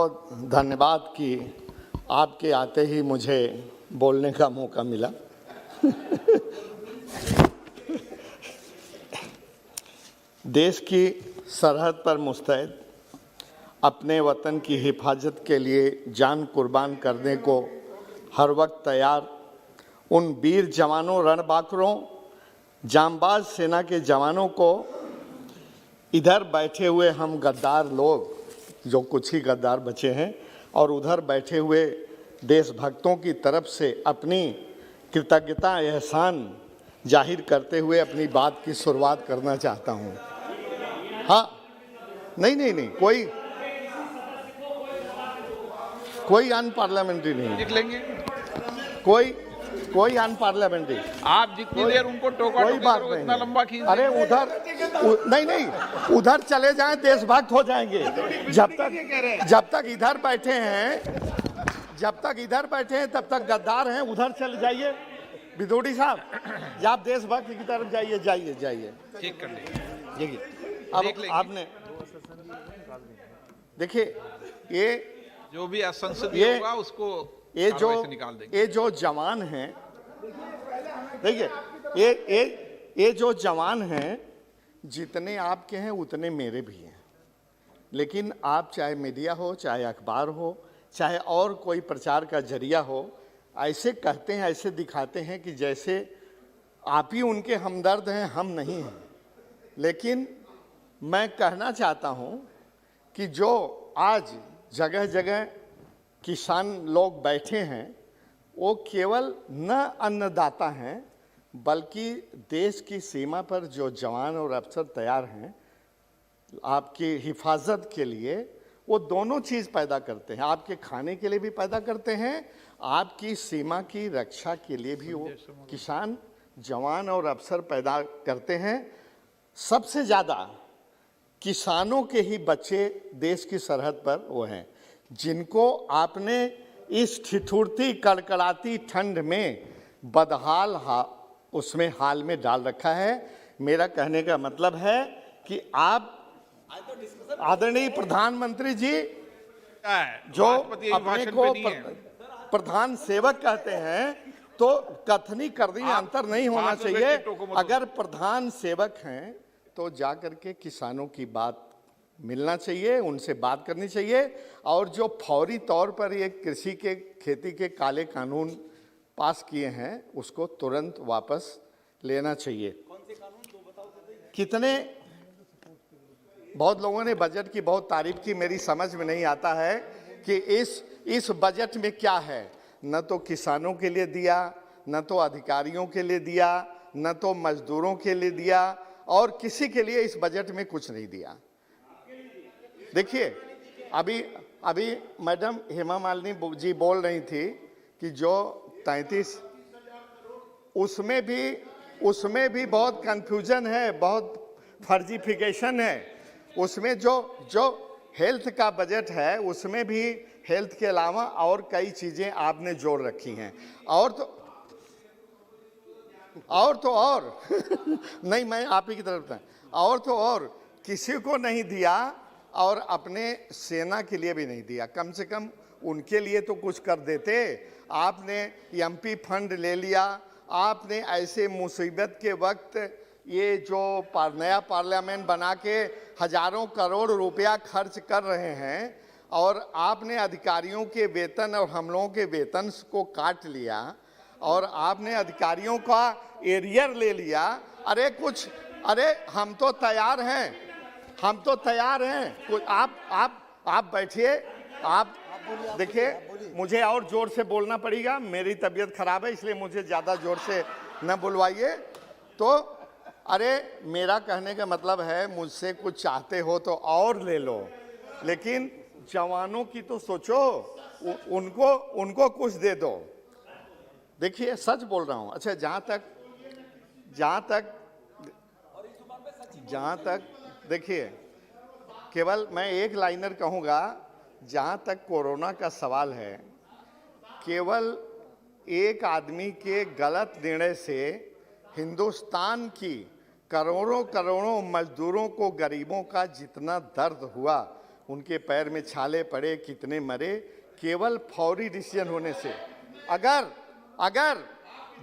बहुत धन्यवाद कि आपके आते ही मुझे बोलने का मौका मिला। देश की सरहद पर मुस्तैद अपने वतन की हिफाजत के लिए जान कुर्बान करने को हर वक्त तैयार उन वीर जवानों, रणबांकुरों, जांबाज सेना के जवानों को इधर बैठे हुए हम गद्दार लोग, जो कुछ ही गद्दार बचे हैं, और उधर बैठे हुए देशभक्तों की तरफ से अपनी कृतज्ञता, एहसान जाहिर करते हुए अपनी बात की शुरुआत करना चाहता हूं। हाँ, नहीं, कोई अनपार्लियामेंट्री नहीं लिख लेंगे। कोई अनपार्लियामेंट्री। आप जितनी देर उनको टोका कोई बात नहीं, उतना लंबा खींच। अरे नहीं, उधर चले जाएं, देशभक्त हो जाएंगे। जब तक इधर बैठे हैं तब तक गद्दार हैं। उधर चले जाइए विदोड़ी साहब, आप देशभक्त की तरफ जाइए। ठीक कर लीजिए। अब आपने देखिए, ये जो भी असंसदीय होगा उसको निकाल देंगे। ये जो जवान हैं, देखिए, ये जो जवान हैं, जितने आपके हैं उतने मेरे भी हैं। लेकिन आप चाहे मीडिया हो, चाहे अखबार हो, चाहे और कोई प्रचार का जरिया हो, ऐसे कहते हैं, ऐसे दिखाते हैं कि जैसे आप ही उनके हमदर्द हैं, हम नहीं हैं। लेकिन मैं कहना चाहता हूं कि जो आज जगह जगह किसान लोग बैठे हैं, वो केवल न अन्नदाता हैं, बल्कि देश की सीमा पर जो जवान और अफसर तैयार हैं आपकी हिफाजत के लिए, वो दोनों चीज़ पैदा करते हैं। आपके खाने के लिए भी पैदा करते हैं, आपकी सीमा की रक्षा के लिए भी वो किसान, जवान और अफसर पैदा करते हैं। सबसे ज़्यादा किसानों के ही बच्चे देश की सरहद पर वो हैं, जिनको आपने इस ठिठुरती कड़कड़ाती ठंड में बदहाल उसमें हाल में डाल रखा है। मेरा कहने का मतलब है कि आप आदरणीय प्रधानमंत्री जी, जो अपने को प्रधान सेवक कहते हैं, तो कथनी करनी में अंतर नहीं होना चाहिए। अगर प्रधान सेवक हैं तो जाकर के किसानों की बात मिलना चाहिए, उनसे बात करनी चाहिए, और जो फौरी तौर पर ये कृषि के खेती के काले कानून पास किए हैं उसको तुरंत वापस लेना चाहिए। कौन से कानून तो बताओ। कितने बहुत लोगों ने बजट की बहुत तारीफ की, मेरी समझ में नहीं आता है कि इस बजट में क्या है। न तो किसानों के लिए दिया, न तो अधिकारियों के लिए दिया, न तो मजदूरों के लिए दिया, और किसी के लिए इस बजट में कुछ नहीं दिया। देखिए, अभी मैडम हेमा मालिनी जी बोल रही थी कि जो 33, उसमें भी बहुत कंफ्यूजन है, बहुत फर्जीफिकेशन है। उसमें जो हेल्थ का बजट है, उसमें भी हेल्थ के अलावा और कई चीज़ें आपने जोड़ रखी हैं। और नहीं, मैं आप ही की तरफ था। और किसी को नहीं दिया, और अपने सेना के लिए भी नहीं दिया। कम से कम उनके लिए तो कुछ कर देते। आपने एमपी फंड ले लिया। आपने ऐसे मुसीबत के वक्त ये जो नया पार्लियामेंट बना के हजारों करोड़ रुपया खर्च कर रहे हैं, और आपने अधिकारियों के वेतन और हम लोगों के वेतन को काट लिया, और आपने अधिकारियों का एरियर ले लिया। अरे हम तो तैयार हैं, कुछ आप बैठिए। आप देखिए, मुझे और जोर से बोलना पड़ेगा, मेरी तबीयत खराब है, इसलिए मुझे ज़्यादा जोर से न बुलवाइए। तो अरे, मेरा कहने का मतलब है, मुझसे कुछ चाहते हो तो और ले लो, लेकिन जवानों की तो सोचो, उनको कुछ दे दो। देखिए, सच बोल रहा हूँ। अच्छा, जहाँ तक देखिए, केवल मैं एक लाइनर कहूँगा, जहाँ तक कोरोना का सवाल है, केवल एक आदमी के गलत निर्णय से हिंदुस्तान की करोड़ों मजदूरों को, गरीबों का जितना दर्द हुआ, उनके पैर में छाले पड़े, कितने मरे, केवल फौरी डिसीजन होने से। अगर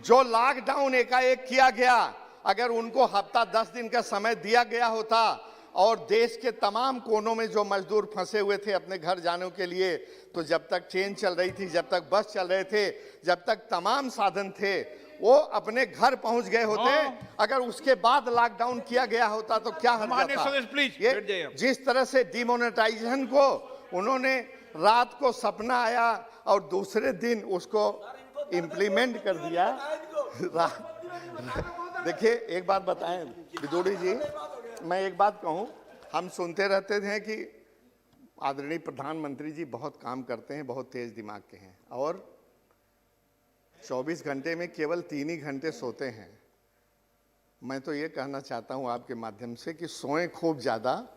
जो लॉकडाउन एकाएक किया गया, अगर उनको हफ्ता 10 दिन का समय दिया गया होता और देश के तमाम कोनों में जो मजदूर फंसे हुए थे अपने घर जाने के लिए, तो जब तक ट्रेन चल रही थी, जब तक बस चल रहे थे, जब तक तमाम साधन थे, वो अपने घर पहुंच गए होते। अगर उसके बाद लॉकडाउन किया गया होता तो क्या हर्जा था? ये जिस तरह से डिमोनेटाइजेशन को उन्होंने रात को सपना आया और दूसरे दिन उसको इम्प्लीमेंट कर दिया। देखिए एक बात बताएं विदुड़ी जी, मैं एक बात कहूं, हम सुनते रहते थे कि आदरणीय प्रधानमंत्री जी बहुत काम करते हैं, बहुत तेज दिमाग के हैं और 24 घंटे में केवल 3 ही घंटे सोते हैं। मैं तो ये कहना चाहता हूँ आपके माध्यम से कि सोएं खूब ज़्यादा,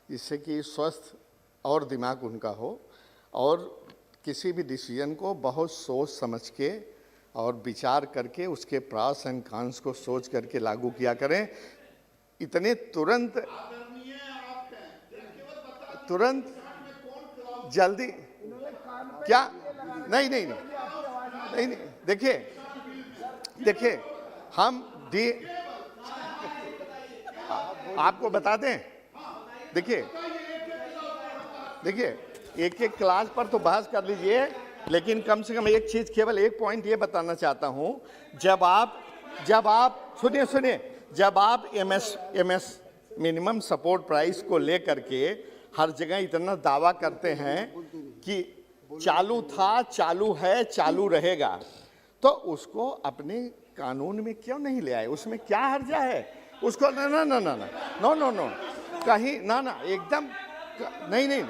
जिससे कि स्वस्थ और दिमाग उनका हो और किसी भी डिसीजन को बहुत सोच समझ के और विचार करके उसके प्रास एंड कॉन्स को सोच करके लागू किया करें। इतने तुरंत जल्दी क्या? नहीं, देखिए हम आपको बता दें, देखिए एक एक क्लास पर तो बहस कर लीजिए, लेकिन कम से कम एक चीज, केवल एक पॉइंट ये बताना चाहता हूं, जब आप सुनिए, जब आप एमएस मिनिमम सपोर्ट प्राइस को लेकर के हर जगह इतना दावा करते हैं कि चालू था, चालू है, चालू रहेगा, तो उसको अपने कानून में क्यों नहीं ले आए? उसमें क्या हर्जा है? उसको नो कहीं ना एकदम नहीं,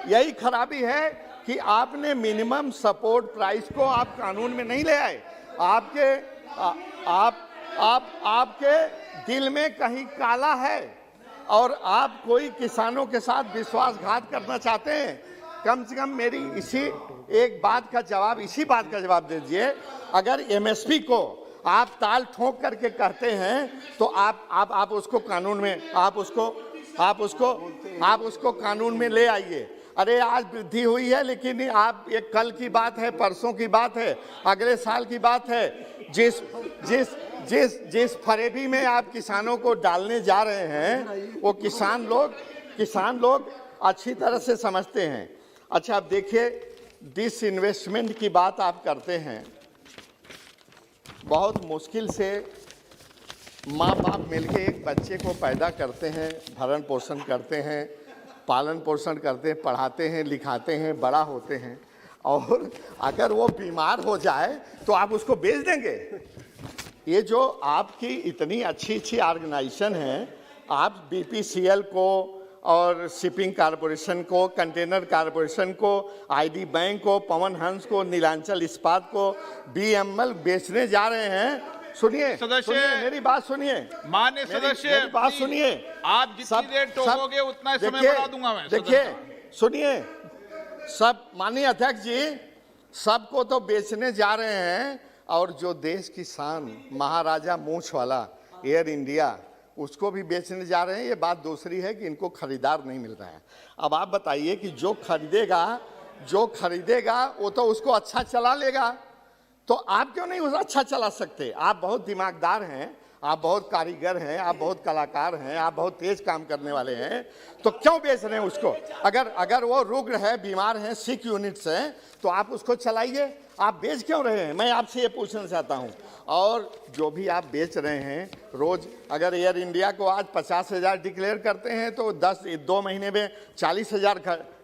यही खराबी है कि आपने मिनिमम सपोर्ट प्राइस को आप कानून में नहीं ले आए। आपके दिल में कहीं काला है और आप कोई किसानों के साथ विश्वासघात करना चाहते हैं। कम से कम मेरी इसी बात का जवाब दीजिए। अगर एमएसपी को आप ताल ठोक करके कहते हैं तो आप उसको कानून में आप उसको कानून में ले आइए। अरे आज वृद्धि हुई है, लेकिन आप ये कल की बात है, परसों की बात है, अगले साल की बात है। जिस फरेबी में आप किसानों को डालने जा रहे हैं वो किसान लोग अच्छी तरह से समझते हैं। अच्छा, अब देखिए, डिसइन्वेस्टमेंट की बात आप करते हैं। बहुत मुश्किल से माँ बाप मिलके एक बच्चे को पैदा करते हैं, भरण पोषण करते हैं, पालन पोषण करते हैं, पढ़ाते हैं, लिखाते हैं, बड़ा होते हैं, और अगर वो बीमार हो जाए तो आप उसको बेच देंगे। ये जो आपकी इतनी अच्छी ऑर्गेनाइजेशन है, आप बीपीसीएल को और शिपिंग कॉरपोरेशन को, कंटेनर कॉरपोरेशन को, आईडी बैंक को, पवन हंस को, नीलांचल इस्पात को, बीएमएल बेचने जा रहे हैं। सुनिए मेरी बात सुनिए, माननीय सदस्य, मेरी बात सुनिए। आप जितनी देर टोकोगे उतना समय बढ़ा दूंगा मैं। देखिए सुनिए, सब माननीय अध्यक्ष जी, सबको तो बेचने जा रहे हैं, और जो देश की शान महाराजा मूंछ वाला एयर इंडिया, उसको भी बेचने जा रहे हैं। ये बात दूसरी है कि इनको खरीदार नहीं मिल रहा है। अब आप बताइए कि जो खरीदेगा वो तो उसको अच्छा चला लेगा, तो आप क्यों नहीं उसे अच्छा चला सकते? आप बहुत दिमागदार हैं, आप बहुत कारीगर हैं, आप बहुत कलाकार हैं, आप बहुत तेज काम करने वाले हैं, तो क्यों बेच रहे हैं उसको? अगर वो रुग्ण है, बीमार है, सिक यूनिट्स हैं, तो आप उसको चलाइए। आप बेच क्यों रहे हैं? मैं आपसे ये पूछना चाहता हूँ। और जो भी आप बेच रहे हैं रोज, अगर एयर इंडिया को आज 50,000 डिक्लेयर करते हैं तो 2 महीने में 40,000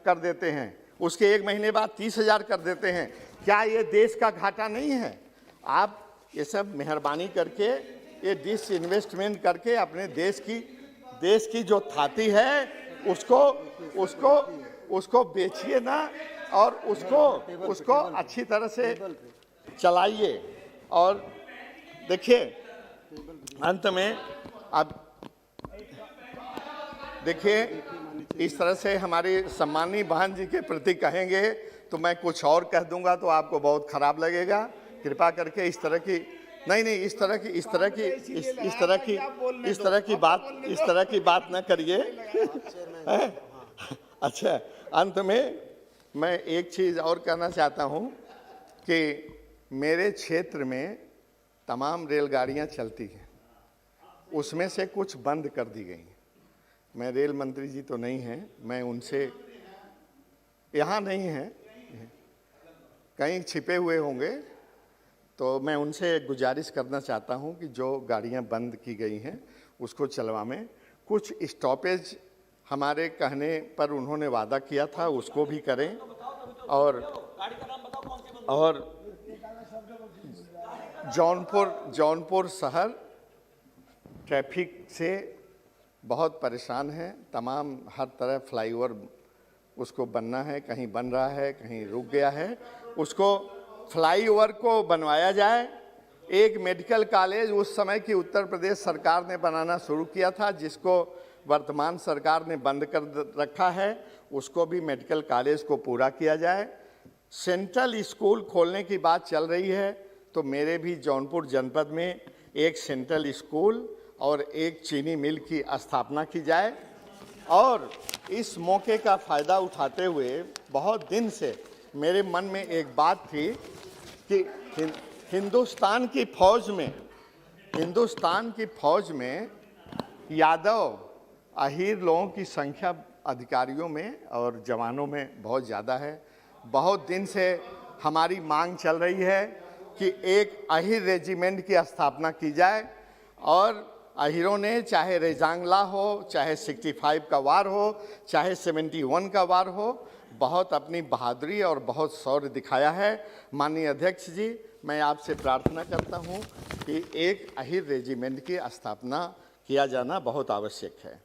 कर देते हैं, उसके 1 महीने बाद 30,000 कर देते हैं। क्या ये देश का घाटा नहीं है? आप ये सब मेहरबानी करके, ये डिसइन्वेस्टमेंट करके अपने देश की जो थाती है उसको बेचिए ना, और उसको अच्छी तरह से चलाइए। और देखिए, अंत में अब देखिए, इस तरह से हमारी सम्मानीय बहन जी के प्रति कहेंगे तो मैं कुछ और कह दूंगा तो आपको बहुत खराब लगेगा। कृपा करके इस तरह की बात न करिए। अच्छा, अंत में मैं एक चीज़ और कहना चाहता हूँ कि मेरे क्षेत्र में तमाम रेलगाड़ियाँ चलती हैं, उसमें से कुछ बंद कर दी गई। मैं रेल मंत्री जी तो नहीं हैं, मैं उनसे, यहाँ नहीं हैं, कहीं छिपे हुए होंगे, तो मैं उनसे गुजारिश करना चाहता हूँ कि जो गाड़ियाँ बंद की गई हैं उसको चलवाएं। कुछ स्टॉपेज हमारे कहने पर उन्होंने वादा किया था, उसको भी करें। और जौनपुर शहर ट्रैफिक से बहुत परेशान है। तमाम हर तरह फ्लाईओवर उसको बनना है, कहीं बन रहा है, कहीं रुक गया है, उसको फ्लाईओवर को बनवाया जाए। एक मेडिकल कॉलेज उस समय की उत्तर प्रदेश सरकार ने बनाना शुरू किया था, जिसको वर्तमान सरकार ने बंद कर रखा है, उसको भी मेडिकल कॉलेज को पूरा किया जाए। सेंट्रल स्कूल खोलने की बात चल रही है, तो मेरे भी जौनपुर जनपद में एक सेंट्रल स्कूल और एक चीनी मिल की स्थापना की जाए। और इस मौके का फ़ायदा उठाते हुए बहुत दिन से मेरे मन में एक बात थी कि हिंदुस्तान की फ़ौज में यादव अहीर लोगों की संख्या अधिकारियों में और जवानों में बहुत ज़्यादा है। बहुत दिन से हमारी मांग चल रही है कि एक अहीर रेजिमेंट की स्थापना की जाए। और अहीरों ने चाहे रेजांगला हो, चाहे 65 का वार हो, चाहे 71 का वार हो, बहुत अपनी बहादुरी और बहुत शौर्य दिखाया है। माननीय अध्यक्ष जी, मैं आपसे प्रार्थना करता हूं कि एक अहीर रेजिमेंट की स्थापना किया जाना बहुत आवश्यक है।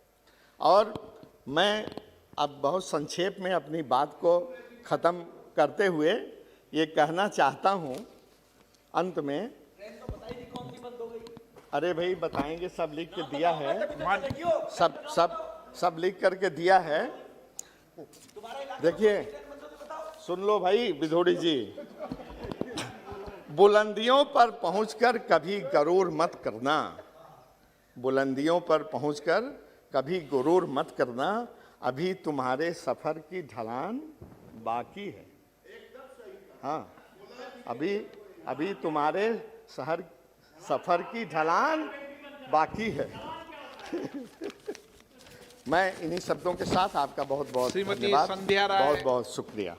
और मैं अब बहुत संक्षेप में अपनी बात को ख़त्म करते हुए ये कहना चाहता हूं अंत में, अरे भाई बताएंगे, सब लिख के दिया है, सब लिख करके दिया है। देखिए, सुन लो भाई विधोड़ी जी, बुलंदियों पर पहुंचकर कभी गरूर मत करना, बुलंदियों पर पहुंचकर कभी गुरूर मत करना, अभी तुम्हारे सफ़र की ढलान बाकी है। हाँ, अभी तुम्हारे सफ़र की ढलान बाकी है। मैं इन्हीं शब्दों के साथ आपका बहुत बहुत श्रीमती धन्यवाद, संध्या राय, बहुत बहुत शुक्रिया।